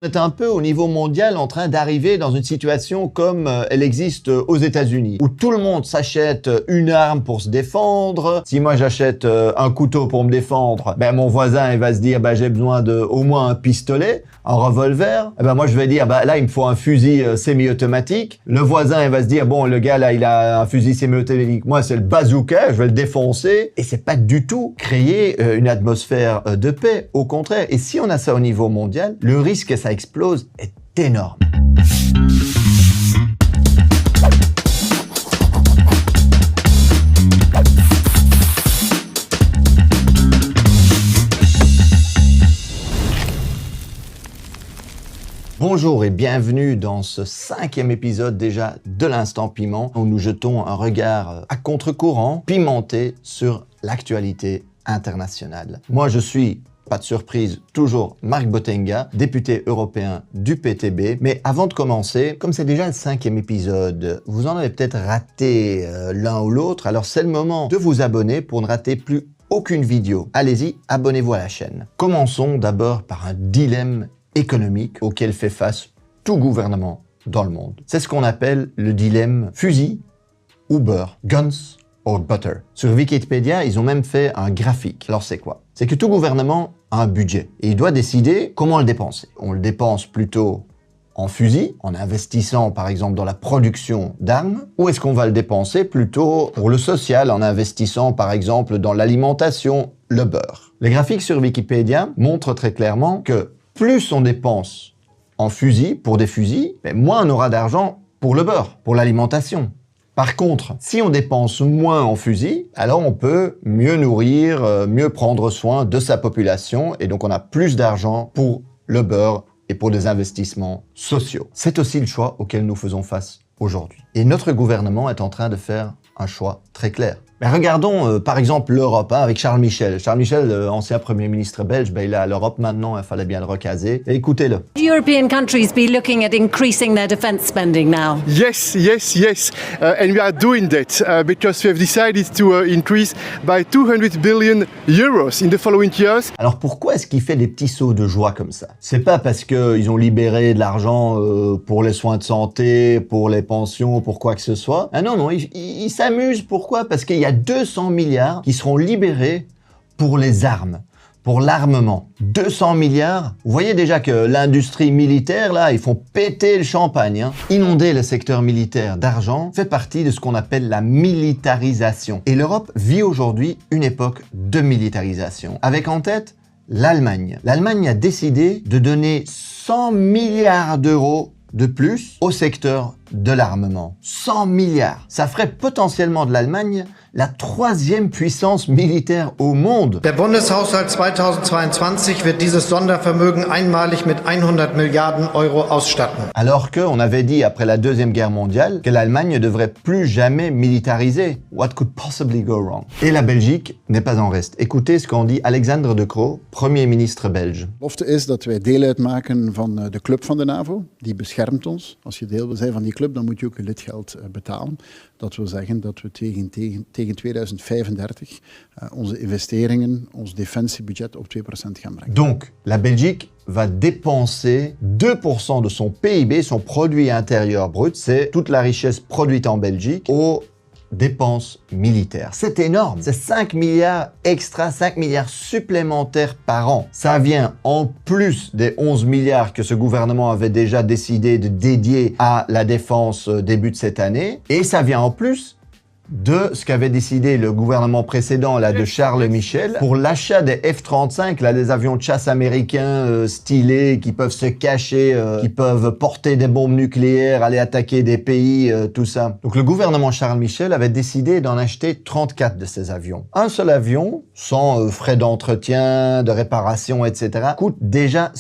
On est un peu au niveau mondial en train d'arriver dans une situation comme elle existe aux États-Unis, où tout le monde s'achète une arme pour se défendre. Si moi j'achète un couteau pour me défendre, ben mon voisin il va se dire j'ai besoin de au moins un pistolet, un revolver. Et ben moi je vais dire là il me faut un fusil semi-automatique. Le voisin il va se dire bon le gars là il a un fusil semi-automatique, moi c'est le bazooka, je vais le défoncer. Et c'est pas du tout créer une atmosphère de paix, au contraire. Et si on a ça au niveau mondial, le risque que ça explose est énorme. Bonjour et bienvenue dans ce 5e épisode déjà de l'Instant Piment, où nous jetons un regard à contre-courant, pimenté sur l'actualité internationale. Moi je suis, pas de surprise, toujours Marc Botenga, député européen du PTB. Mais avant de commencer, comme c'est déjà le 5e épisode, vous en avez peut-être raté l'un ou l'autre, alors c'est le moment de vous abonner pour ne rater plus aucune vidéo. Allez-y, abonnez-vous à la chaîne. Commençons d'abord par un dilemme économique auquel fait face tout gouvernement dans le monde. C'est ce qu'on appelle le dilemme fusil ou beurre, guns or butter. Sur Wikipédia, ils ont même fait un graphique. Alors c'est quoi? C'est que tout gouvernement a un budget et il doit décider comment le dépenser. On le dépense plutôt en fusil, en investissant par exemple dans la production d'armes, ou est-ce qu'on va le dépenser plutôt pour le social, en investissant par exemple dans l'alimentation, le beurre? Les graphiques sur Wikipédia montrent très clairement que plus on dépense en fusil, pour des fusils, moins on aura d'argent pour le beurre, pour l'alimentation. Par contre, si on dépense moins en fusil, alors on peut mieux nourrir, mieux prendre soin de sa population, et donc on a plus d'argent pour le beurre et pour des investissements sociaux. C'est aussi le choix auquel nous faisons face aujourd'hui. Et notre gouvernement est en train de faire un choix très clair. Mais regardons par exemple l'Europe avec Charles Michel. Charles Michel, ancien Premier ministre belge, il est à l'Europe maintenant, il fallait bien le recaser. Et écoutez-le. European countries be looking at increasing their defence spending now? Yes. And we are doing that because we have decided to increase by 200 billion euros in the following years. Alors pourquoi est-ce qu'il fait des petits sauts de joie comme ça? C'est pas parce qu'ils ont libéré de l'argent pour les soins de santé, pour les pensions, pour quoi que ce soit. Ah non, il s'amuse. Pourquoi? Parce qu'il y a 200 milliards qui seront libérés pour les armes, pour l'armement. 200 milliards. Vous voyez déjà que l'industrie militaire, là, ils font péter le champagne. Inonder le secteur militaire d'argent fait partie de ce qu'on appelle la militarisation. Et l'Europe vit aujourd'hui une époque de militarisation, avec en tête l'Allemagne. L'Allemagne a décidé de donner 100 milliards d'euros de plus au secteur de l'armement. 100 milliards. Ça ferait potentiellement de l'Allemagne la 3e puissance militaire au monde. Der Bundeshaushalt 2022 wird dieses Sondervermögen einmalig mit 100 Milliarden Euro ausstatten. Alors qu'on avait dit après la Deuxième Guerre mondiale que l'Allemagne ne devrait plus jamais militariser. What could possibly go wrong? Et la Belgique n'est pas en reste. Écoutez ce qu'en dit Alexander De Croo, Premier ministre belge. De belofte is dat wij deel uitmaken van de club van de NAVO. Die beschermt ons. Als je deel wil zijn van die club, dan moet je ook je lidgeld betalen. Dat wil zeggen dat we tegen 2035 onze investeringen, ons defensiebudget op 2% gaan brengen. Donc, la Belgique va dépenser 2% de son PIB, son produit intérieur brut, c'est toute la richesse produite en Belgique, aux dépenses militaires. C'est énorme. C'est 5 milliards extra, 5 milliards supplémentaires par an. Ça vient en plus des 11 milliards que ce gouvernement avait déjà décidé de dédier à la défense début de cette année. Et ça vient en plus de ce qu'avait décidé le gouvernement précédent là, de Charles Michel pour l'achat des F-35, là, des avions de chasse américains stylés qui peuvent se cacher, qui peuvent porter des bombes nucléaires, aller attaquer des pays, tout ça. Donc le gouvernement Charles Michel avait décidé d'en acheter 34 de ces avions. Un seul avion, sans frais d'entretien, de réparation, etc., coûte déjà